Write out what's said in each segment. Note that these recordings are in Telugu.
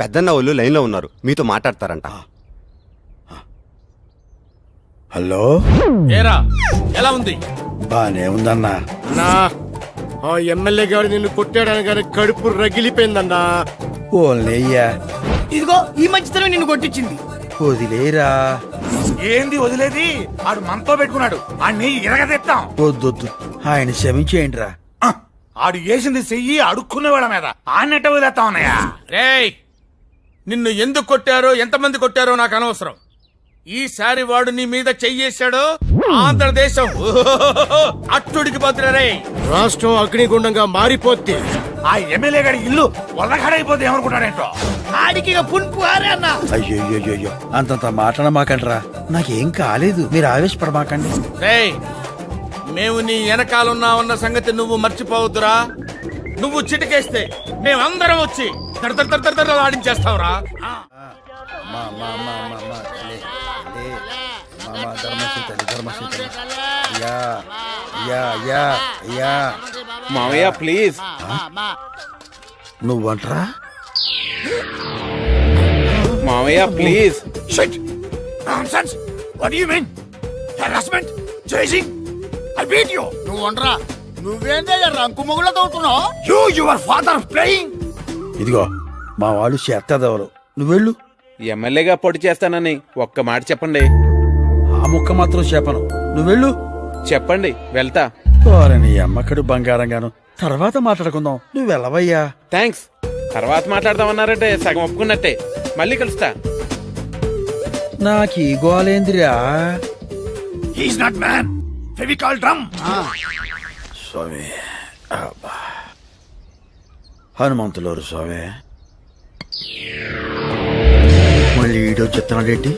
పెద్దన్న వాళ్ళు లైన్లో ఉన్నారు, మీతో మాట్లాడతారంట. హలో, ఏరా ఎలా ఉంది? బానే ఉందన్నా. అన్నా ఆ ఎమ్మెల్యే గారు నిన్ను కొట్టాడని కానీ కడుపు రగిలిపోయిందన్నా. ఓన్లయ్యా, ఇదిగో ఈ మంచితనం నిన్ను కొట్టించింది. వదిలేరా. ఏంది వదిలేది? ఆడు మనతో పెట్టుకున్నాడు, ఆడిని ఎరగదెత్తాం. వద్దొద్దు, ఆయన క్షమించేయండి రా. ఆడు వేసింది చెయ్యి అడుక్కునే వాళ్ళ మీద ఆన్నట్ట వదిలేస్తా ఉన్నాయా? రేయ్, నిన్ను ఎందుకు కొట్టారో ఎంతమంది కొట్టారో నాకు అనవసరం. ఈసారి వాడు నీ మీద చెయ్యేశాడో ఆంధ్రదేశం అట్టుడికి భద్రరే. రాష్ట్రం అగ్నిగుండంగా మారిపోతే ఆ ఎమ్మెల్యే గారి ఇల్లు వల్లగాడైపోతే ఏమనుకుంటాడేంటో. ఆడికి పుంపు ఆరే అన్న. అయ్యో, అంతంత మాట్లాడమాకండ్రా. నాకేం కాలేదు, మీరు ఆవేశపడమాకండి. రేయ్, మేము నీ వెనకాలన్నా సంగతి నువ్వు మర్చిపోవద్దురా. నువ్వు చిటికేస్తే మేమందరం వచ్చి ఆడించేస్తావురా. మామయ్య ప్లీజ్. నువ్వంట్రా? మామయ్య please. Shit! Nonsense! What do you mean? Harassment? Chasing? I beat you! నువ్వు వండరా. నువ్వేందే రంకు మొగుళ్ళ తోడుతున్నావు? Your father playing? ఇదిగో మా వాళ్ళు చేత్తదెవరు, నువ్వెళ్ళు. ఎమ్మెల్యేగా పోటీ చేస్తానని ఒక్క మాట చెప్పండి. ఆ ముక్క మాత్రం చెప్పను, నువ్వెళ్ళు. చెప్పండి, వెళ్తా. నీ అమ్మకడు బంగారంగాను, తర్వాత మాట్లాడుకుందాం, నువ్వు వెళ్ళవయ్యా. థ్యాంక్స్. తర్వాత మాట్లాడదామన్నారంటే సగం ఒప్పుకున్నట్టే. మళ్ళీ కలుస్తా. నాకీ గోలేందిరా. He's not man. Fevicol drum. స్వామి, అబ్బా. హనుమంతులోరు స్వామి. మళ్ళీ ఈడో చెత్తనాడేంటి?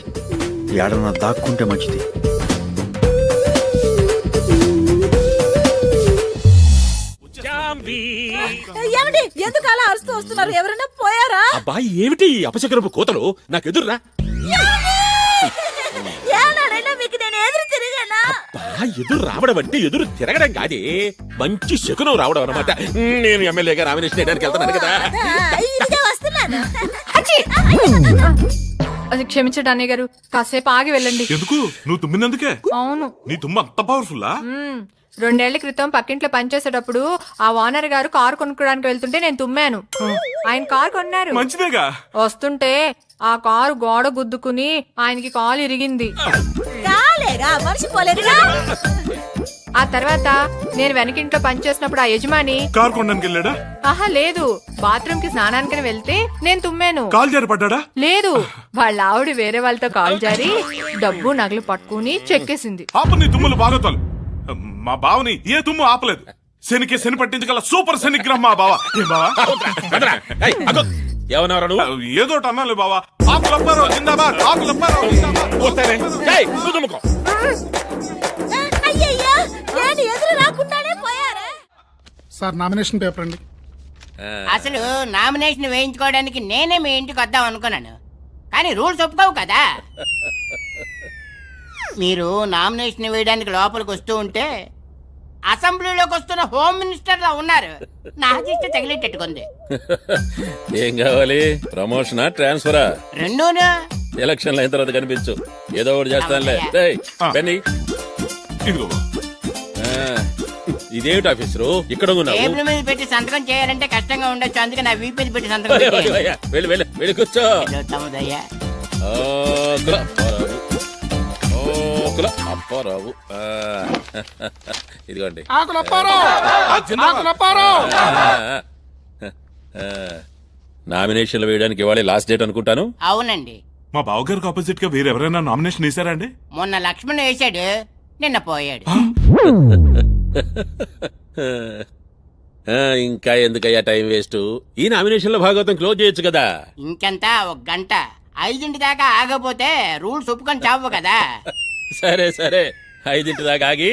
ఏడన్నా దాక్కుంటే మంచిది. ఏమిటి ఎందుకు అలా అరుస్తూ వస్తున్నారు? ఎవరైనా పోయారా? అబ్బాయి ఏమిటి అపశకరపు కోతలు? నాకు ఎదురురా. ఏనాడైనా మీకు నేను ఎదురు తిరిగానా? ఎదురు రావడం అంటే ఎదురు తిరగడం కాదే, మంచి శకునం రావడం అన్నమాట. నేను ఎమ్మెల్యేగా నామినేషన్ వేయడానికి వెళ్తున్నాను కదా. ఇదిగే వస్తున్నాను. అది క్షమించండి అన్నయ్య గారు, కాసేపు ఆగి వెళ్ళండి. ఎందుకు? నువ్వు తుమ్మినందుకే? అవును. నీ తుమ్మ అంత పవర్ఫుల్లా? 2 ఏళ్ల క్రితం పక్కింట్లో పనిచేసేటప్పుడు ఆ ఓనర్ గారు కారు కొనుక్కోడానికి వెళ్తుంటే నేను తుమ్మాను. ఆయన కారు కొన్నారు. మంచిదేగా. వస్తుంటే ఆ కారు గోడ గుద్దుకుని ఆయనకి కాలు ఇరిగింది. కాలేగా మర్చిపోలేదుగా. ఆ తర్వాత నేను వెనకింట్లో పనిచేసినప్పుడు ఆ యజమాని కారు కొనడానికి వెళ్ళాడా? ఆహా లేదు, బాత్రూమ్ కి స్నానానికి వెళ్తే నేను తుమ్మాను. కాలు జారి పడ్డాడా? లేదు, వాళ్ళ ఆవిడ వేరే వాళ్ళతో కాలు జారి డబ్బు నగలు పట్టుకుని చెక్కేసింది. ఆప నీ తుమ్ములు బాగోతాలు. మా బావని ఏ తుమ్ము ఆపలేదు. శనికి శని పట్టించగల సూపర్ శనిగ్రహం మా బావ. ఏ బావా? ఏమన్నారా నువ్వు? ఏదో అన్నాలే బావా. ఆకులప్పారో జిందాబాద్, ఆకులప్పారో జిందాబాద్. అయ్యయ్యా, నేను ఎదురు రాకుండానే పోయారా? సార్ నామినేషన్ పేపర్ అండి. అసలు నామినేషన్ వేయించుకోవడానికి నేనే మీ ఇంటికి వద్దాం అనుకున్నాను, కానీ రూల్స్ ఒప్పుకోవు కదా. మీరు నామినేషన్ వేయడానికి లోపలికి వస్తూ ఉంటే అసెంబ్లీలోకి వస్తున్న హోమ్ మినిస్టర్ లా ఉన్నారు. నా దిష్టి తగిలేటట్టుకుంది. ఏం కావాలి? ప్రమోషనా, ట్రాన్స్ఫరా? రెండూనా? ఎలక్షన్లు అయిన తర్వాత కనిపించు, ఏదో ఒకటి చేస్తానులే. బెన్నీ, ఇదిగో ఇదేమిటి ఆఫీసరు ఇక్కడ ఉన్నావు? టేబుల్ మీద పెట్టి సంతకం చేయాలంటే కష్టంగా ఉండొచ్చు, అందుకే నా వీపీ పెట్టి సంతకం పెట్టాను. వెళ్ళి వెళ్ళి వెళ్ళి కూర్చో. తమ్ముదయ్యా, అప్పారావు, ఇదిగోండి. నామినేషన్లు వేయడానికి ఇవాళ లాస్ట్ డేట్ అనుకుంటాను. అవునండి. మా బావగారికి ఆపోజిట్ గా వేరెవరైనా నామినేషన్ వేసారా అండి? మొన్న లక్ష్మణ్ వేశాడు, నిన్న పోయాడు. ఇంకా ఎందుకయ్యా టైం వేస్ట్? ఈ నామినేషన్ లో భాగవతం క్లోజ్ చేయొచ్చు కదా. ఇంకెంత, 1 గంట. 5 దాకా ఆగపోతే రూల్స్ ఒప్పుకొని చావు కదా. సరే సరే, 5 దాకా ఆగి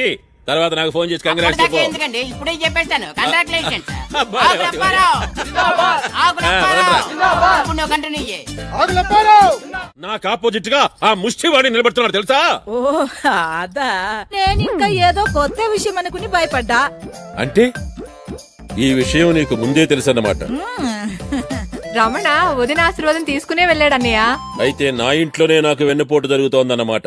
తర్వాత నాకు ఫోన్ చేసి కంగ్రాట్స్ చెప్పు. ఎందుకండి, ఇప్పుడే చెప్పేస్తాను. కంగ్రాచులేషన్స్. నాకు ఆపోజిట్ గా ఆ ముష్టివాడి నిలబడుతున్నాడు తెలుసా? ఓ అదా, నేను ఇంకా ఏదో కొత్త విషయం అనుకుని భయపడ్డా. అంటే ఈ విషయం నీకు ముందే తెలుసన్నమాట. రమణ వదిన ఆశీర్వాదం తీసుకునే వెళ్ళాడన్నయ్య. అయితే నా ఇంట్లోనే నాకు వెన్నుపోటు జరుగుతోందన్నమాట.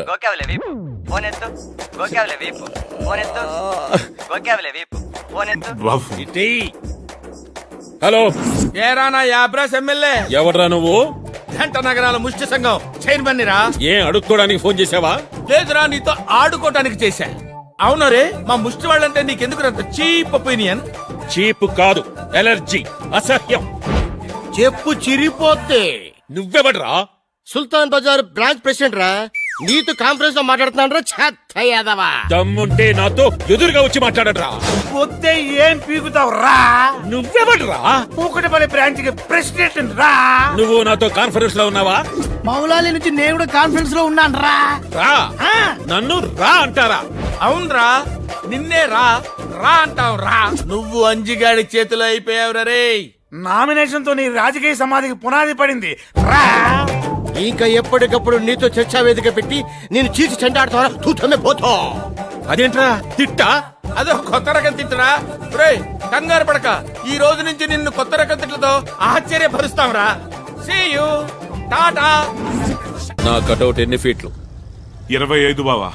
ఇటీ. హలో, ఏరా నా యాబ్రాస్ ఎమ్మెల్యే, ఎవడ్రా నువ్వు? జంట నగరాల ముష్టి సంఘం చైర్మన్ రా. ఏం అడుక్కోడానికి ఫోన్ చేసావా? లేదురా, నీతో ఆడుకోవటానికి చేశా. అవునరే, మా ముష్టి వాళ్ళంటే నీకెందుకు అంత చీప్ ఒపీనియన్? చీప్ కాదు, ఎలర్జీ, అసహ్యం. చెప్పు చిరిపోతే. నువ్వెవడ్రా? సుల్తాన్ బజార్ బ్రాంచ్ ప్రెసిడెంట్ రా. నీతో కాన్ఫరెన్స్ లో మాట్లాడుతున్నాను రా. చెత్త యాదవా. దమ్ముంటే నాతో ఎదురుగా వచ్చి మాట్లాడరా. వస్తే ఏం పీకుతావు రా? నువ్వెవడ్రా? కూకటపల్లి బ్రాంచ్ కి ప్రెసిడెంట్ రా. నువ్వు నాతో కాన్ఫరెన్స్ లో ఉన్నావా? మౌలాలి నుంచి నేను కూడా కాన్ఫరెన్స్ లో ఉన్నాను రా. రా. నన్ను రా అంటారా? అవునరా, నిన్నే రా రా అంటావు రా. నువ్వు అంజిగాడి చేతిలో అయిపోయావు రే. నామినేషన్ తో నీ రాజకీయ సమాధికి పునాది పడింది రా. ఇంకా ఎప్పటికప్పుడు నీతో చర్చా వేదిక పెట్టి నేను చీచి చెండాడుతావా? తూతమే పోతా. అదేంట్రా తిట్టా? అదో కొత్త రకం తిట్టురా. రేయ్, కంగారు పడక, ఈ రోజు నుంచి నిన్ను కొత్త రకం తిట్లతో ఆశ్చర్యపరుస్తాం రా. See you, tata. నా కటౌట్ ఎన్ని ఫీట్లు? 25 బావా.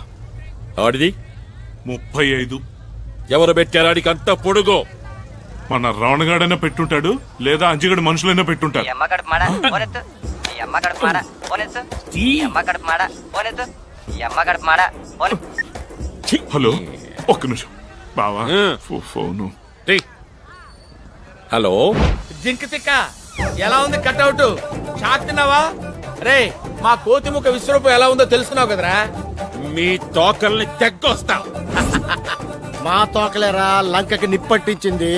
ఆడిది 35. ఎవరు పెట్టారు ఆడికి అంత పొడుగు? మన రావణగాడైనా పెట్టుంటాడు, లేదా అంజిగడు మనుషులైనా పెట్టుంటారు. హలో, ఒక్క నిమిషం బావా. ఫోను. హలో, జింక తిక్క, ఎలా ఉంది కట్అవుట్? షాక్ తిన్నావా? రే, మా కోతిముఖ విశ్వరూపం ఎలా ఉందో తెలుసుకున్నావు కదరా. మీ తోకల్ని తెగ్గొస్తాం. మా తోకలేరా లంకకి నిప్పట్టించింది.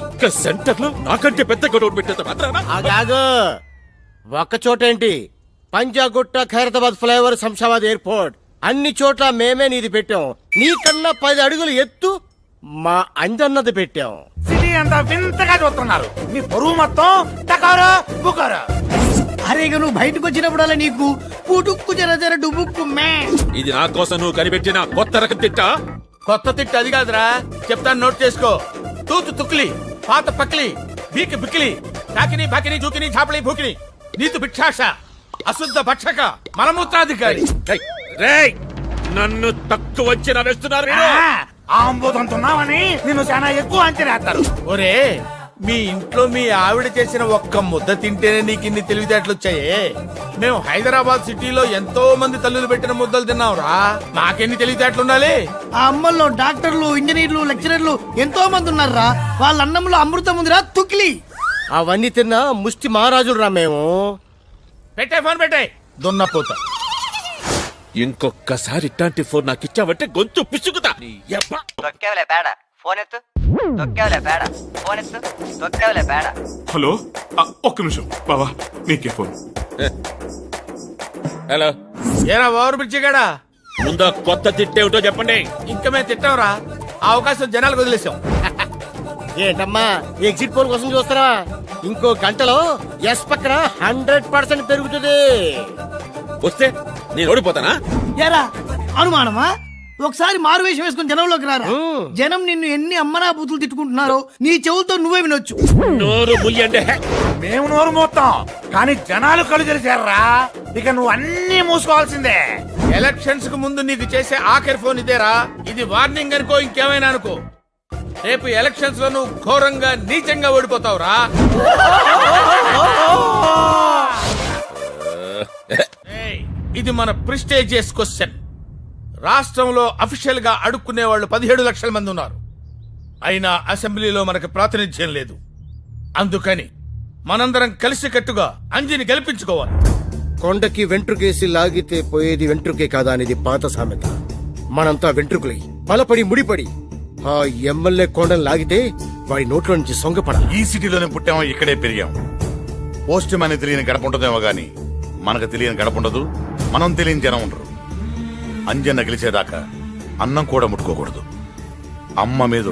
ఒక్క సెంటర్ లో నాకంటే పెద్ద కటౌట్ పెట్టేంత మాత్రాన ఆగాగు. ఒక్క చోటేంటి, పంజాగుట్ట, ఖైరతాబాద్ ఫ్లైఓవర్, శంషాబాద్ ఎయిర్పోర్ట్, అన్ని చోట్ల మేమే నీది పెట్టాం. నీకన్నా 10 అడుగులు ఎత్తు మా అంజన్నది పెట్టాం. సిటీ అంతా వింతగా చూస్తున్నారు. మీ బరువు మొత్తం టకారా బుకారా. అరే ఇక నువ్వు బయటకు వచ్చినప్పుడల్లా నీకు పుటుక్కు జర జర డుబుక్కు మే. ఇది నా కోసం నువ్వు కనిపెట్టిన కొత్త రకం తిట్టా? కొత్త తిట్టు అది కాదురా, చెప్తాను, నోట్ చేసుకో. తూతు తుక్లి, పాత పక్లి, బీకి బిక్లి, తాకిని బాకిని జూకిని చాపలి భూకిని, నీతు భిక్షాష, అశుద్ధ భక్షక, మలమూత్రాధికారి. రేయ్, నన్ను తక్కువ వచ్చిన వేస్తున్నారు మీరు. ఆంబోదంతున్నావని నిన్ను చాలా ఎక్కువ అంచనేస్తారు. ఒరే, మీ ఇంట్లో మీ ఆవిడ చేసిన ఒక్క ముద్ద తింటేనే నీకు ఇన్ని తెలివితేటలు వచ్చాయే. మేము హైదరాబాద్ సిటీలో ఎంతో మంది తల్లులు పెట్టిన ముద్దలు తిన్నావురా. మాకెన్ని తెలివితేటలు ఉండాలి? ఆ అమ్మల్లో డాక్టర్లు, ఇంజనీర్లు, లెక్చరర్లు ఎంతో మంది ఉన్నారా. వాళ్ళ అన్నంలో అమృతం ఉందిరా తుక్లి. అవన్నీ తిన్నా ముష్టి మహారాజులు రా మేము. పెట్టే ఫోన్ పెట్టే దున్నపోత. ఇంకొక్కసారి ఇట్లాంటి ఫోన్ నాకు ఇచ్చావంటే గొంతు పిసుకుతా. హలో, ఒక్క నిమిషం బావా, నీకే ఫోన్. హలో, ఏరా ఓవర్ బ్రిడ్జి గాడా, ముందా కొత్త తిట్టేమిటో చెప్పండి. ఇంకా మేము తిట్టాంరా. ఆ అవకాశం జనాలకు వదిలేసాం. ఏంటమ్మా ఎగ్జిట్ పోల్ కోసం చూస్తారా? ఇంకో గంటలో ఎస్ పక్కన 100% పెరుగుతుంది. వస్తే నేను ఓడిపోతానా? ఎరా అనుమానమా? ఒకసారి మారువేషం వేసుకుని జనంలోకి రారా. జనం నిన్ను ఎన్ని అమ్మనా బూతులు తిట్టుకుంటున్నారో నీ చెవులతో నువ్వే వినొచ్చు. నోరు ముయ్యండి. మేము నోరు మోస్తాం, కానీ జనాలు కళ్ళు తెలిసారా. ఇక నువ్వు అన్ని మూసుకోవాల్సిందే. ఎలక్షన్స్ కు ముందు నీకు చేసే ఆఖరి ఫోన్ ఇదేరా. ఇది వార్నింగ్ అనుకో, ఇంకేమైనా అనుకో. రేపు ఎలక్షన్స్ లో నువ్వు ఘోరంగా నీచంగా ఓడిపోతావురా. ఇది మన ప్రిస్టేజియస్ క్వశ్చన్. రాష్ట్రంలో అఫీషియల్ గా అడుక్కునే వాళ్ళు 17 లక్షల మంది ఉన్నారు. అయినా అసెంబ్లీలో మనకు ప్రాతినిధ్యం లేదు. అందుకని మనందరం కలిసికట్టుగా అంజిని గెలిపించుకోవాలి. కొండకి వెంట్రుకేసి లాగితే పోయేది వెంట్రుకే కాదా అనేది పాత సామెత. మనంతా వెంట్రుకులై బలపడి ముడిపడి ఆ ఎమ్మెల్యే కొండను లాగితే వాడి నోట్లో నుంచి సొంగపడ. ఈ సిటీలోనే పుట్టామో, ఇక్కడే పెరిగాం. పోస్ట్ మ్యాన్ తెలియని గడప ఉంటుందేమో గాని మనకు తెలియని గడప ఉండదు, మనం తెలియని జనం ఉండరు. అంజన్న గెలిచేదాకా అన్నం కూడా ముట్టుకోకూడదు. అమ్మ మీద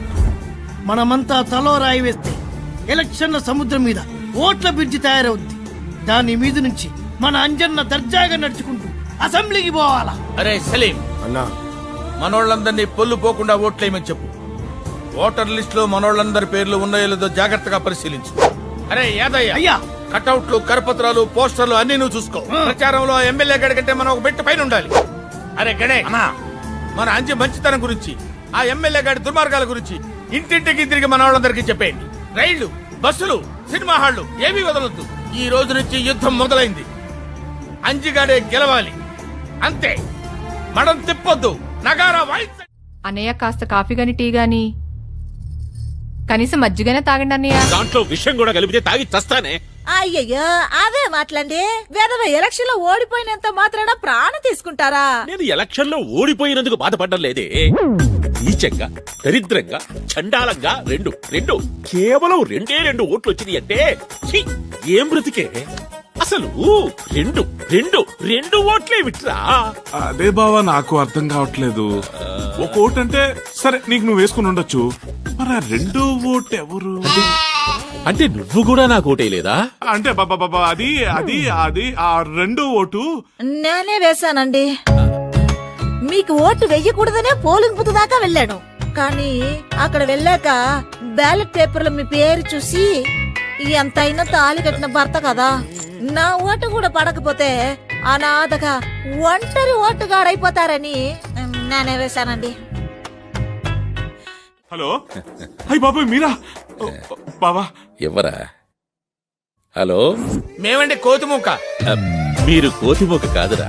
మనమంతా తలో రాయి వేస్తే ఎలక్షన్ల సముద్రం మీద ఓట్ల బ్రిడ్జి తయారవుద్ది. దాని మీద నుంచి మన అంజన్న దర్జాగా నడుచుకుంటూ అసెంబ్లీకి పోవాలా. అరే సలీం అన్నా, మనోళ్ళందరినీ పొల్లు పోకుండా ఓట్లేయమని చెప్పు. ఓటర్ లిస్ట్ లో మనోళ్ళందరి పేర్లు ఉన్నాయో లేదో జాగ్రత్తగా పరిశీలించు. అరే యాదయ్య, అయ్యా కటౌట్లు కరపత్రాలు పోస్టర్లు అన్ని నువ్వు చూసుకో. ప్రచారంలో ఎమ్మెల్యే గడి కంటే మనం ఒక బెట్టు పైన ఉండాలి. అరే గడే అన్నా మన అంజి మంచితనం గురించి, ఆ ఎమ్మెల్యే గారి దుర్మార్గాల గురించి ఇంటింటికి తిరిగి మన వాళ్ళందరికీ చెప్పేయండి. రైళ్లు, బస్సులు, సినిమా హాళ్లు ఏమీ వదలొద్దు. ఈ రోజు నుంచి యుద్ధం మొదలైంది. అంజిగాడే గెలవాలి, అంతే. మడం తిప్పొద్దు, నగారా వాయించండి. అన్నయ్య కాస్త కాఫీ గాని టీ గాని కనీసం మజ్జిగనే తాగండి అన్నయ్య. దాంట్లో విషయం కూడా కలిపితే తాగి చస్తానే. అయ్యయ్యో అదే మాట్లాడి వేదవ ఎలక్షన్ లో ఓడిపోయినంత మాత్రాన ప్రాణం తీసుకుంటారా? నేను ఎలక్షన్ లో ఓడిపోయినందుకు బాధపడ్డం లేదే. నీచంగా, దరిద్రంగా, చండాలంగా రెండు కేవలం రెండు ఓట్లు వచ్చినాయి అంటే ఛీ, ఏం బ్రతికే అసలు. రెండు ఓట్లే విట్రా. అదే బావా నాకు అర్థం కావట్లేదు. ఒక ఓటు అంటే సరే నీకు నువ్వు వేసుకుని ఉండొచ్చు, మరి ఆ రెండో ఓటు ఎవరు? అంటే నువ్వు కూడా నాకు ఓటేయలేదా? అంటే బాబా అది అది అది ఆ రెండో ఓటు నేనే వేశానండి. మీకు ఓటు వెయ్యకూడదనే పోలింగ్ బూత్ దాకా వెళ్ళాను. కానీ అక్కడ వెళ్ళాక బ్యాలెట్ పేపర్లో మీ పేరు చూసి ఎంతైనా తాళి కట్టిన భర్త కదా, నా ఓటు కూడా పడకపోతే అనాథగా ఒంటరి ఓటుగాడైపోతారని నేనే వేశానండి. హలో అయ్యి బాబాయ్ మీరా? బాబా ఎవరా? హలో, మేమండి కోతిముక్క. మీరు కోతిమోక కాదురా,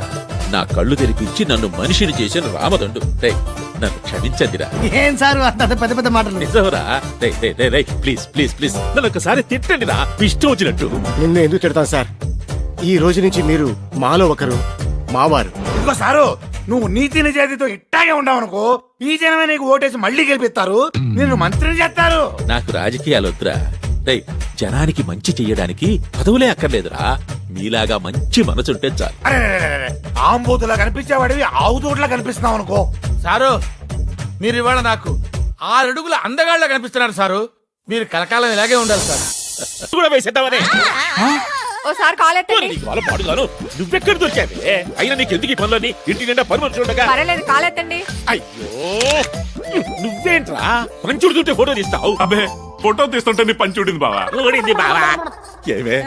నా కళ్ళు తెరిపించి నన్ను మనిషిని చేసిన రామదండు. రేయ్, నన్ను క్షమించండిరా. ఏం సార్ అంత పెద్ద పెద్ద మాటలు? నిజంరా. ప్లీజ్ ప్లీజ్ ప్లీజ్ నన్ను ఒకసారి తిట్టండి రా, ఇష్టం వచ్చినట్టు. నిన్ను ఎందుకు తిడతాను సార్? ఈ రోజు నుంచి మీరు మాలో ఒకరు, మావారు. ఇంకో సారు నువ్వు నీతి నిజాయితీతో ఇట్టాగే ఉండవనుకో, ఈ జనమే నీకు ఓటేసి మళ్ళీ గెలిపిస్తారు, నిన్ను మంత్రిని చేస్తారు. నాకు రాజకీయాలు వద్దురా. రేయ్, జనానికి మంచి చెయ్యడానికి పదవులే అక్కర్లేదురా, మీలాగా మంచి మనసుంటే చాలు. అరే ఆంబూతులా కనిపించేవాడివి ఆవుతోట్లా కనిపిస్తున్నావు అనుకో. సారు, మీరు ఇవాళ నాకు 6 అడుగుల అందగాళ్ళ కనిపిస్తున్నారు సారు. మీరు కలకాలం ఇలాగే ఉండాలి సార్. కూడా వేసేద్దామనే. ఓసారి కాల్ ఎత్తండి. నీకు వాళ్ళ పాడుగాను నువ్వెక్కడ దొరికావే? అయినా నీకు ఎందుకు ఈ పనులని? ఇంటి నిండా పని మనుషులు ఉండగా. పర్వాలేదు, కాల్ ఎత్తండి. అయ్యో, నువ్వేంట్రా పంచుడుతుంటే ఫోటో తీస్తావు? అబే ఫోటో తీస్తుంటే నీ పని చూడింది బావా. ఊడింది బావా. ఏమే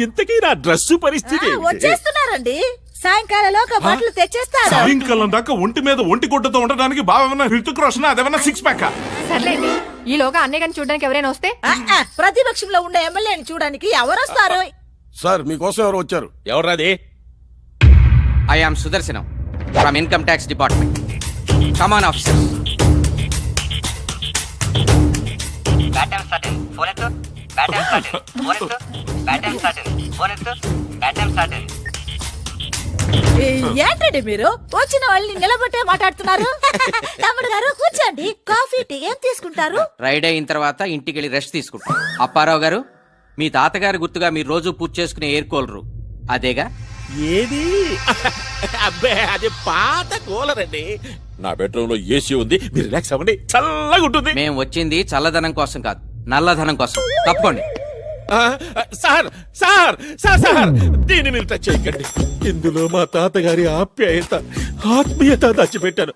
ఇంతకీ నా డ్రెస్సు పరిస్థితి ఏంటి? వచ్చేస్తున్నారండి, సాయంకాలంలోగా బట్టలు తెచ్చేస్తారు. సాయంకాలం దాకా ఒంటి మీద ఒంటి గుడ్డతో ఉండడానికి బావ ఏమన్నా హృతిక్ రోషన్ అదేమన్నా సిక్స్ ప్యాక్? సర్లేండి, ఈలోగా అన్నయ్య గారిని చూడడానికి ఎవరైనా వస్తే? ప్రతిపక్షంలో ఉండే ఎమ్మెల్యేని చూడడానికి ఎవరొస్తారు? సార్ మీకోసం ఎవరు వచ్చారు? ఎవర్రాది? I am Sudarshanam from income tax department. Come on officer. ఏంటండి మీరు వచ్చిన వాళ్ళని నిలబట్టే మాట్లాడుతున్నారు? తమ్ముడు గారు కూర్చోండి, కాఫీ టీ ఏం తీసుకుంటారు? రైడ్ అయిన తర్వాత ఇంటికి వెళ్ళి రెస్ట్ తీసుకుంటాం. అప్పారావు గారు, మీ తాతగారి గుర్తుగా మీరు రోజు పూజ చేసుకునే ఎయిర్ కూలరు అదేగా? ఏది? అబ్బే అది పాత కూలర్ అండి. నా బెడ్రూమ్ లో ఏసీ ఉంది, మీరు రిలాక్స్ అవ్వండి, చల్లగా ఉంటుంది. మేము వచ్చింది చల్లదనం కోసం కాదు, నల్లధనం కోసం. తప్పకోండి. సార్ సార్ సార్ సార్ దీన్ని మీరు టచ్ చేయకండి. ఇందులో మా తాతగారి ఆప్యాయత, ఆత్మీయత దాచిపెట్టాను.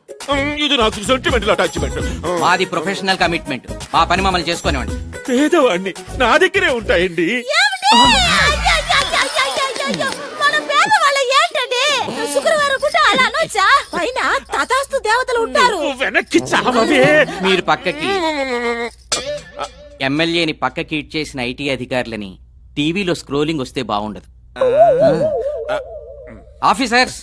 ఇది నాకు సెంటిమెంట్ లో టచ్ పెట్టాను. మాది ప్రొఫెషనల్ కమిట్మెంట్, మా పని మమ్మల్ని చేసుకోనివ్వండి. పేదవాడిని, నా దగ్గరే ఉంటాయండి. మన పేదవాళ్ళ ఏంటండి? శుక్రవారం పూట అలా అనొచ్చా? పైన తథాస్తు దేవతలు ఉంటారు. వెనక్కి చావవే. మీరు పక్కకి ఎమ్మెల్యేని పక్కకి ఇచ్చేసిన ఐటీ అధికారులని టీవీలో స్క్రోలింగ్ వస్తే బాగుండదు. ఆఫీసర్స్,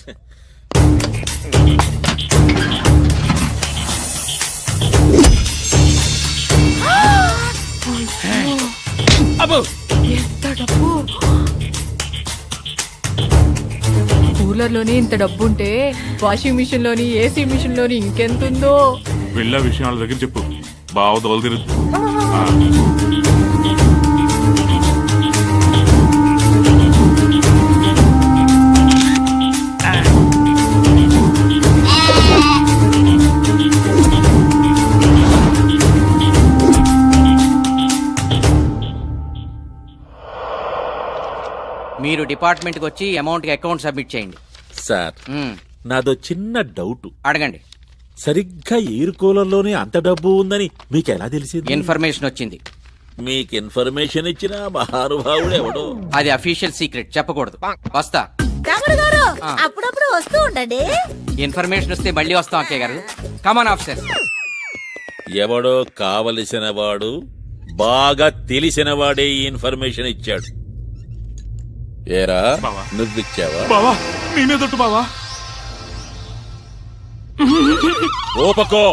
ఎంత డబ్బు! కూలర్ లోని ఇంత డబ్బు ఉంటే వాషింగ్ మిషన్ లోని, ఏసీ మిషన్ లోని ఇంకెంతుందో. వెళ్ళ విషయాల దగ్గర చెప్పు, బావ దోలు తిరుగు. మీరు డిపార్ట్మెంట్కి వచ్చి అమౌంట్కి అకౌంట్ సబ్మిట్ చేయండి. సార్, నాదో చిన్న డౌట్. అడగండి. సరిగ్గా ఎయిర్ కూలర్లోనే అంత డబ్బు ఉందని మీకు ఎలా తెలిసింది? ఇన్ఫర్మేషన్ వచ్చింది. మీకు ఇన్ఫర్మేషన్ ఇచ్చిన మహానుభావుడు ఎవడో. అది అఫీషియల్ సీక్రెట్, చెప్పకూడదు. వస్తా. తమ్ముడు గారు అప్పుడప్పుడు వస్తూ ఉండండి. ఇన్ఫర్మేషన్ వస్తే మళ్ళీ వస్తాం అక్కయ్య గారు. కమాన్ ఆఫీసర్. ఎవడో కావలసిన వాడు, బాగా తెలిసిన వాడే ఈ ఇన్ఫర్మేషన్ ఇచ్చాడు. ఏరా బావా. నువ్విచ్చావా? బావా నేనేదొట్టు బావా. ఓపకో,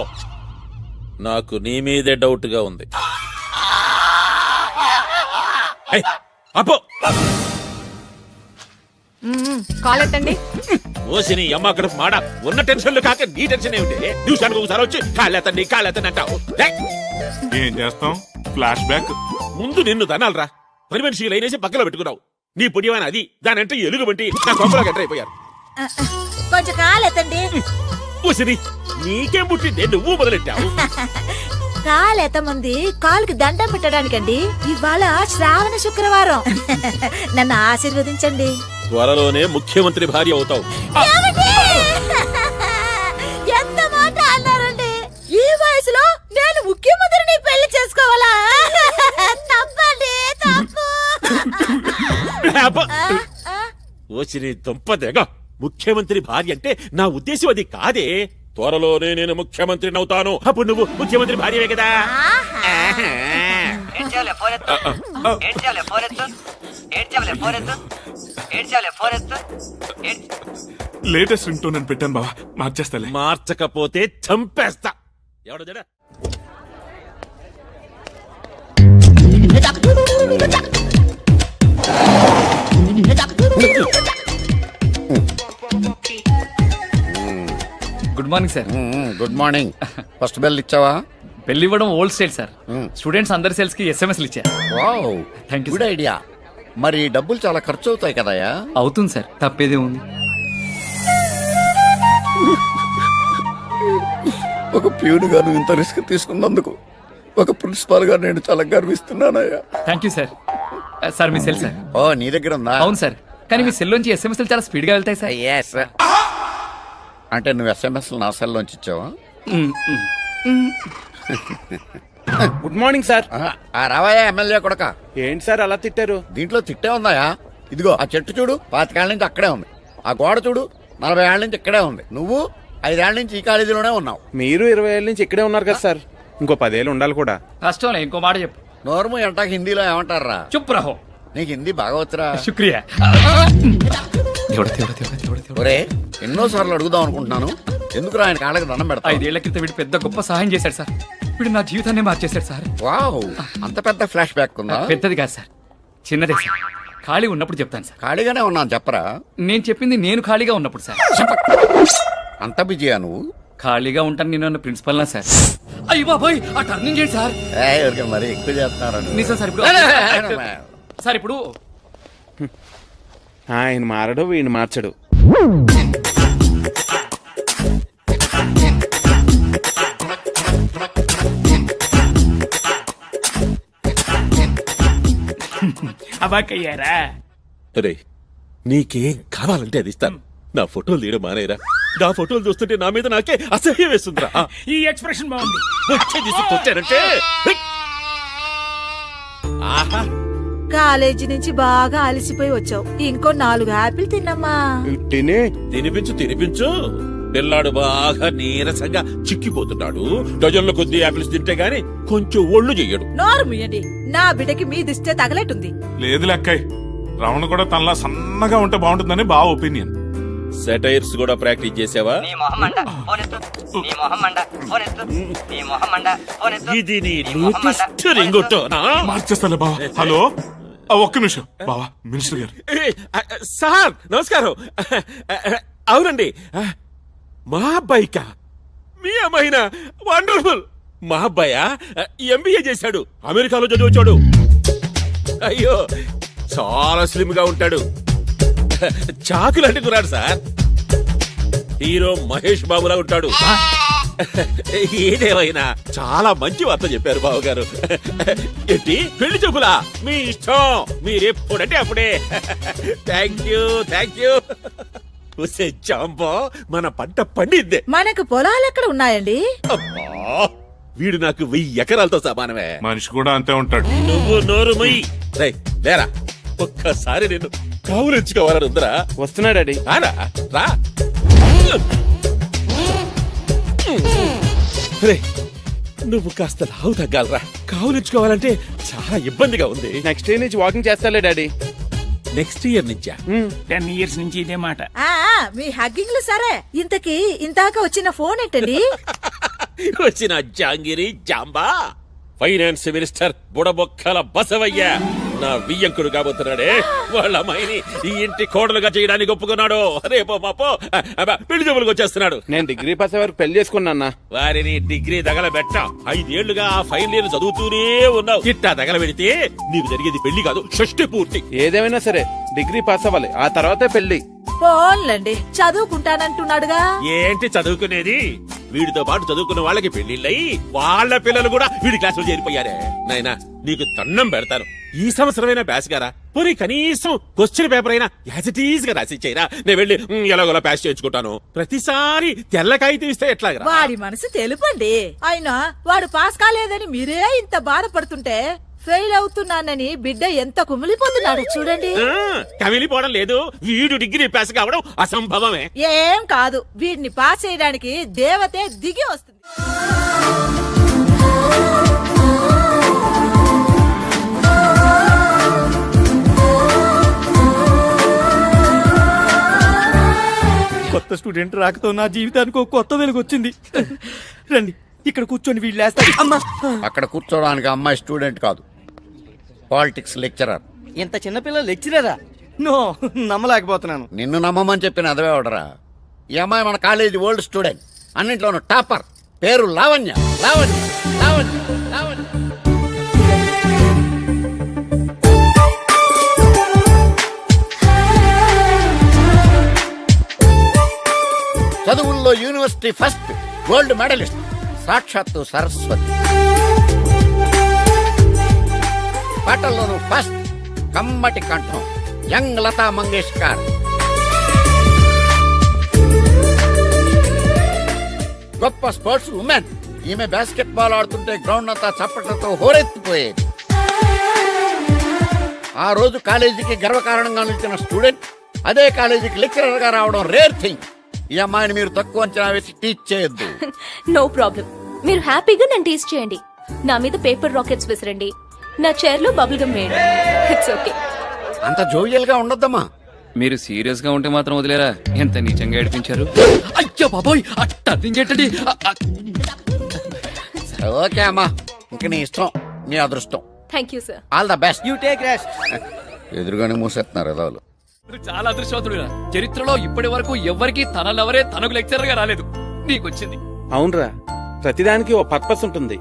నాకు నీ మీదే డౌట్ గా ఉంది. ఏయ్, అప్పో కాల్ ఎత్తండి. ఓసిని అమ్మ అక్కడ మాడ ఉన్న టెన్షన్లు కాక నీ టెన్షన్ ఏమిటి? నిమిషానికి ఒకసారి వచ్చి కాళ్ళెత్తండి అంటావు. ఏయ్, ఏం చేస్తాం, ఫ్లాష్ బ్యాక్. ముందు నిన్ను తనాలరా. పని మనిషి లైనేసి పక్కలో పెట్టుకున్నావు. నీ పుణ్యమైన అది దానంటే ఎలుగు బట్టి నా కొంపలో గంట అయిపోయారు. కొంచెం కాలెత్తండి. ఓసిని నీకేం పుట్టిందే, నువ్వు మొదలెట్టావు. కాలెత్తమంది కాలుకి దండం పెట్టడానికండి. ఇవాళ శ్రావణ శుక్రవారం. నన్ను ఆశీర్వదించండి. త్వరలోనే ముఖ్యమంత్రి భార్య అవుతావు. ఏమండి? ఎంత మాట అన్నారండి? ఈ వయసులో నేను ముఖ్యమంత్రిని పెళ్లి చేసుకోవాలా? తప్పండి, తప్పు. ఓసిని దుంపదేగా, ముఖ్యమంత్రి భార్య అంటే నా ఉద్దేశం అది కాదే. త్వరలోనే నేను ముఖ్యమంత్రిని అవుతాను, అప్పుడు నువ్వు ముఖ్యమంత్రి భార్యవే కదా. లేటెస్ట్ రింగ్ టోన్ అని పెట్టాను బావా, మార్చేస్తాలే. మార్చకపోతే చంపేస్తా. ఎవడో జడ good morning sir. Good morning. First bell ఇచ్చావా? పెళ్లి ఇవ్వడం ఓల్డ్ స్టైల్ సార్. స్టూడెంట్స్ అందరి సేల్స్ కి ఎస్ఎంఎస్లు ఇచ్చారు. Wow, thank you. Good idea. మరి డబ్బులు చాలా ఖర్చు అవుతాయి కదయా? అవుతుంది సార్, తప్పేదే ఉంది. ఒక ప్యూన్ గా నువ్వు ఇంత రిస్క్ తీసుకున్నందుకు ఒక ప్రిన్సిపాల్ గా నేను చాలా గర్విస్తున్నానయ్యా. Thank you sir. సార్ మీ సెల్ సార్. ఓ, నీ దగ్గర ఉందా? అవును సార్, కానీ మీ సెల్ నుంచి ఎస్ఎంఎస్లు చాలా స్పీడ్ గా వెళ్తాయి సార్. Yes. అంటే నువ్వు ఎస్ఎంఎస్ నా సెల్ లోంచి ఇచ్చావా? Good morning sir. రావాయా ఎమ్మెల్యే కొడక. ఏంటి సార్ అలా తిట్టారు? దీంట్లో తిట్టే ఉందాయా? ఇదిగో ఆ చెట్టు చూడు, 25 ఏళ్ల నుంచి అక్కడే ఉంది. ఆ గోడ చూడు, 40 ఏళ్ల నుంచి ఇక్కడే ఉంది. నువ్వు 5 ఏళ్ల నుంచి ఈ కాలేజీలోనే ఉన్నావు. మీరు 20 ఏళ్ళ నుంచి ఇక్కడే ఉన్నారు కదా సార్. ఇంకో 10 ఏళ్ళు ఉండాలి కూడా. కష్టంలే, ఇంకో మాట చెప్పు. నోర్ము ఎంటాక హిందీలో ఏమంటారా? చుప్ రహో. నీకు హిందీ బాగా వచ్చరా? శుక్రియా. ఒరే, ఎన్నోసార్లు అడుగుదాం అనుకుంటున్నాను, ఎందుకు ఆయన కాళ్ళకి దండం పెడతా? 5 ఏళ్ల క్రితం వీడు పెద్ద గొప్ప సహాయం చేశాడు సార్. వీడు నా జీవితాన్ని మార్చేశాడు సార్. వావ్, అంత పెద్ద ఫ్లాష్ బ్యాక్ ఉందా? పెద్దది కాదు సార్, చిన్నదే సార్. ఖాళీ ఉన్నప్పుడు చెప్తాను సార్. ఖాళీగానే ఉన్నాను చెప్పరా? నేను చెప్పింది నేను ఖాళీగా ఉన్నప్పుడు సార్. అంత బిజీయా నువ్వు? ఖాళీగా ఉంటాను నేను ప్రిన్సిపల్ నా సార్. అయ్యో బాబోయ్, ఆ టర్నింగ్ చేయండి సార్. ఎవరికి మరి ఎక్కువ చేస్తున్నారు నిజం సార్. ఇప్పుడు సార్, ఇప్పుడు ఆయన మారడు, వీడిని మార్చడు. అబాకయ్యారా? అరే, నీకేం కావాలంటే అది ఇస్తాను. నా ఫోటోలు తీయడం మానేరా. నా ఫోటోలు చూస్తుంటే నా మీద నాకే అసహ్యం వేస్తుందిరా. ఈ ఎక్స్ప్రెషన్ బాగుంది. వచ్చే తీసుకొచ్చానంటే ఆహా, కాలేజీ నుంచి బాగా అలసిపోయి వచ్చావు. ఇంకో 4 యాపిల్ తిన్నమ్మా. తినిపించు. పిల్లాడు బాగా నీరసంగా చిక్కిపోతున్నాడు. డజన్ల కొద్ది యాపిల్స్ తింటే గాని కొంచెం ఒళ్ళు చెయ్యడు. నోరు ముయ్యండి, నా బిడ్డకి మీ దిష్టే తగలెట్టుంది. లేదు లెక్కయ్, రమణ కూడా తనలా సన్నగా ఉంటే బాగుంటుందని బావ ఒపీనియన్. సెటైర్స్ కూడా ప్రాక్టీస్ చేసావా? ఇది నీ లేటెస్ట్ రింగొట్టోనా? మార్చేస్తాలే బావ. హలో, ఒక్క నిమిషం బావా. మినిస్టర్ గారు. సార్ నమస్కారం. అవునండి, మా అబ్బాయికా? మీ అమ్మాయినా? వండర్ఫుల్. మా అబ్బాయా ఎంబీఏ చేశాడు, అమెరికాలో చదివచ్చాడు. అయ్యో, చాలా స్లిమ్ గా ఉంటాడు. చాకులాంటి కురాడు సార్. హీరో మహేష్ బాబులా ఉంటాడు. ఏదేమైనా చాలా మంచి వార్త చెప్పారు బావగారు. ఏంటి, పెళ్లి చూపులా? మీ ఇష్టం, మీరెప్పుడంటే అప్పుడే. Thank you. జాంబో, మన పంట పండిద్దే. మనకు పొలాలు ఎక్కడ ఉన్నాయండి? అబ్బా, వీడు నాకు 1000 ఎకరాలతో సమానమే. మనిషి కూడా అంతే ఉంటాడు. నువ్వు నోరు మొయ్యి. రేయ్, లేరా, ఒక్కసారి నేను కావులించుకోవాలని ఉందరా. వస్తున్నాడు డాడీ. రారా, రా. రేయ్, నువ్వు కాస్త లావు తగ్గాలరా. కావులించుకోవాలంటే చాలా ఇబ్బందిగా ఉంది. నెక్స్ట్ ఇయర్ నుంచి వాకింగ్ చేస్తాలే డాడీ. నెక్స్ట్ ఇయర్ నుంచా? 10 years నుంచి ఇదే మాట. మీ హగ్గింగ్లు సరే, ఇంతకీ ఇంతాక వచ్చిన ఫోన్ ఏంటండి? వచ్చిన జాంగిరి జాంబా ఫైనాన్స్ మినిస్టర్ బుడబొక్కల బసవయ్య నా వియ్యంకుడు కాబోతున్నాడే. వాళ్ళ అమ్మాయిని ఈ ఇంటి కోడలుగా చేయడానికి ఒప్పుకున్నాడు. రేపో మాపో పెళ్లి జబ్బులకు వచ్చేస్తున్నాడు. నేను డిగ్రీ పాస్ అయ్యే వరకు పెళ్లి చేసుకున్నా. వారిని డిగ్రీ తగలబెట్ట 5 ఏళ్లుగా ఆ ఫైనల్ ఇయర్ చదువుతూనే ఉన్నావు. ఇట్టా తగలబెడితే నీకు జరిగేది పెళ్లి కాదు, షష్టి పూర్తి. ఏదేమైనా సరే డిగ్రీ పాస్ అవ్వాలి, ఆ తర్వాతే పెళ్లి. ఫోన్లండి, చదువుకుంటానంటున్నాడుగా. ఏంటి చదువుకునేది? వీడితో పాటు చదువుకున్న వాళ్ళకి పెళ్లిళ్ళయి వాళ్ళ పిల్లలు కూడా వీడి క్లాసులో చేరిపోయారే. నాయనా, నీకు దండం పెడతాను, ఈ సంవత్సరమైనా పాస్ గారా. పోనీ కనీసం క్వశ్చన్ పేపర్ అయినా యాజ్ ఇట్ ఈజ్ గా రాసిచ్చేయరా. నేను వెళ్ళి ఎలాగోలా పాస్ చేయించుకుంటాను. ప్రతిసారి తెల్లకాయితే ఇస్తే ఎట్లాగరా? వాడి మనసు తెలుపండి. అయినా వాడు పాస్ కాలేదని మీరే ఇంత బాధపడుతుంటే ఫెయిల్ అవుతున్నానని బిడ్డ ఎంత కుమిలిపోతున్నాడు చూడండి. కమిలిపోవడం లేదు, వీడు డిగ్రీ పాస్ కావడం అసంభవమే. ఏం కాదు, వీడిని పాస్ చేయడానికి దేవతే దిగి వస్తుంది. కొత్త స్టూడెంట్ రాకతో నా జీవితానికి ఒక కొత్త వెలుగు వచ్చింది. రండి ఇక్కడ కూర్చొని వీళ్ళేస్తారు. అమ్మా, అక్కడ కూర్చోడానికి అమ్మాయి స్టూడెంట్ కాదు, పాలిటిక్స్ లెక్చరర్. ఇంత చిన్నపిల్ల లెక్చరరా? నో, నమ్మలేకపోతున్నాను. నిన్ను నమ్మమని చెప్పిన అదవే అవడరా. ఈ అమ్మాయి మన కాలేజీ ఓల్డ్ స్టూడెంట్, అన్నింట్లోనూ టాపర్. పేరు లావణ్య. లావణ్య లావణ్య లావణ్య. చదువుల్లో యూనివర్సిటీ ఫస్ట్, గోల్డ్ మెడలిస్ట్, సాక్షాత్తు సరస్వతి. పాటల్లోనూ ఫస్ట్, కమ్మటి కంఠం, యంగ్ లతా మంగేష్కర్. గొప్ప స్పోర్ట్స్ ఉమెన్. ఈమె బాస్కెట్ బాల్ ఆడుతుంటే గ్రౌండ్ అంతా చప్పట్లతో హోరెత్తిపోయేది. ఆ రోజు కాలేజీకి గర్వకారణంగా నిలిచిన స్టూడెంట్ అదే కాలేజీకి లెక్చరర్ గా రావడం రేర్ థింగ్. ఈ అమ్మాయిని మీరు తక్కువ అంచనా వేసి టీచ్ చేయొద్దు. నో ప్రాబ్లం, మీరు హ్యాపీగా నన్ను టీచ్ చేయండి. నా మీద పేపర్ రాకెట్స్ విసిరండి, నా చైర్ లో బబుల్ గమ్ వేయండి. It's okay. అంత జోవియల్ గా ఉండొద్దమ్మా. మీరు సీరియస్ గా ఉంటే మాత్రం వదిలేరా? ఎంత నీచంగా ఏడిపించారు. అయ్యో బాబోయ్, టర్నింగ్ ఏంటండి? ఓకే అమ్మా, ఇంక నీ ఇష్టం, నీ అదృష్టం. Thank you sir. All the best. You take rest. ఎదురుగానే మూసేస్తున్నారు ఎదవలు. చాలా అదృష్టవంతుడు. చరిత్రలో ఇప్పటి వరకు ఎవ్వరికి తనలెవరే తనకు లెక్చరర్ గా రాలేదు. నీకొచ్చింది. అవునరా, ప్రతిదానికి ఓ పర్పస్ ఉంటుంది.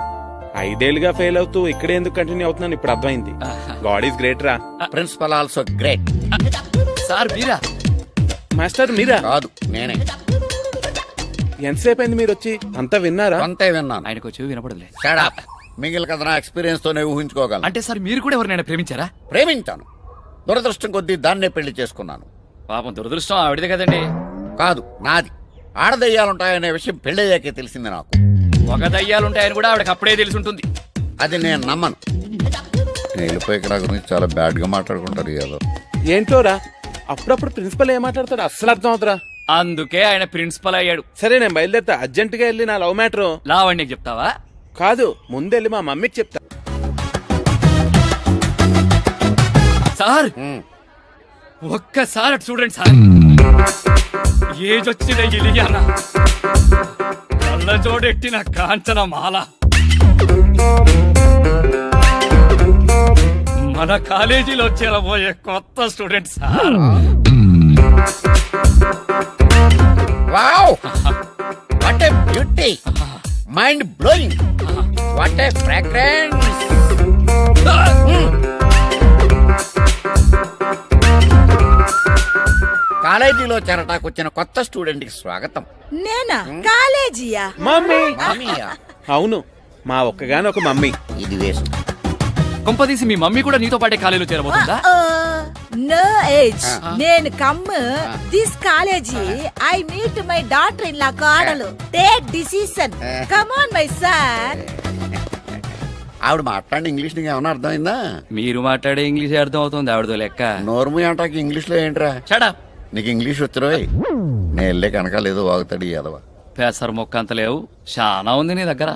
5 ఏళ్లుగా ఫెయిల్ అవుతూ ఇక్కడే ఎందుకు కంటిన్యూ అవుతున్నాను ఇప్పుడు అర్థమైంది. గాడ్ ఈస్ గ్రేట్ రా. Principal also great. సార్ మీరా? మాస్టర్ మీరా? కాదు, నేనే. ఎంతసేపు అయింది మీరు వచ్చి? అంతా విన్నారా? అంతే విన్నాను. ఆయనకు వచ్చి వినపడలే. మిగిలిన కథ నా ఎక్స్పీరియన్స్ తోనే ఊహించుకోగలను. అంటే సార్ మీరు కూడా ఎవరినైనా ప్రేమించారా? ప్రేమించాను, దురదృష్టం కొద్దీ దాన్నే పెళ్లి చేసుకున్నాను. పాపం దురదృష్టం ఆవిడదే కదండి. కాదు, నాది. ఆడదయ్యాలుంటాయనే విషయం పెళ్ళయ్యాకే తెలిసింది నాకు. ఒక దయ్యాలుంటాయని కూడా ఆవిడకి అప్పుడే తెలిసి ఉంటుంది. అది నేను నమ్మను. నేను వెళ్ళిపోయి ఇక్కడ గురించి చాలా బ్యాడ్ గా మాట్లాడుకుంటారు ఏదో. ఏంటోరా, అప్పుడప్పుడు ప్రిన్సిపల్ ఏం మాట్లాడతాడు అస్సలు అర్థం అవుతురా. అందుకే ఆయన ప్రిన్సిపల్ అయ్యాడు. సరే నేను బయలుదేరుతా. అర్జెంట్ గా వెళ్ళి నా లవ్ మ్యాటర్ లావణ్యకి చెప్తావా? కాదు, ముందెళ్ళి మా మమ్మీకి చెప్తా. సార్ ఒక్కసారి అటు చూడండి సార్. ఏజ్ వచ్చిన ఇలియానా, కళ్ళ జోడెట్టిన కాంచన మాల, మన కాలేజీలో చేరబోయే కొత్త student sir. Wow, what a beauty, mind blowing, what a fragrance. కాలేజీలో చేరటాకు వచ్చిన కొత్త స్టూడెంట్ కి స్వాగతం. నేనా? కాలేజీయా? మమ్మీ. మామయ్య. అవును, మా ఒక్కగాని ఒక మమ్మీ. ఇది వేసు. కొంపదీసి మీ మమ్మీ కూడా నీతో పాటే కాలేజీలో చేరబోతుందా? No age. నేను come this college. I meet my daughter in law కాడలు. Take decision. Come on my son. ఆవిడ మాట్లాడిన ఇంగ్లీష్ నీకు ఏమైనా అర్థమైందా? మీరు మాట్లాడే ఇంగ్లీష్ అర్థం అవుతుంది ఆవిడతో లెక్క. నోర్ము అంటాకి ఇంగ్లీష్ లో ఏంట్రా? చడా నీకు ఇంగ్లీష్ వచ్చిరోయ్. నేను వెళ్ళే కనుక లేదో వాగుతాడు ఈ ఎదవ. పెసర మొక్క అంత లేవు, చాలా ఉంది నీ దగ్గర.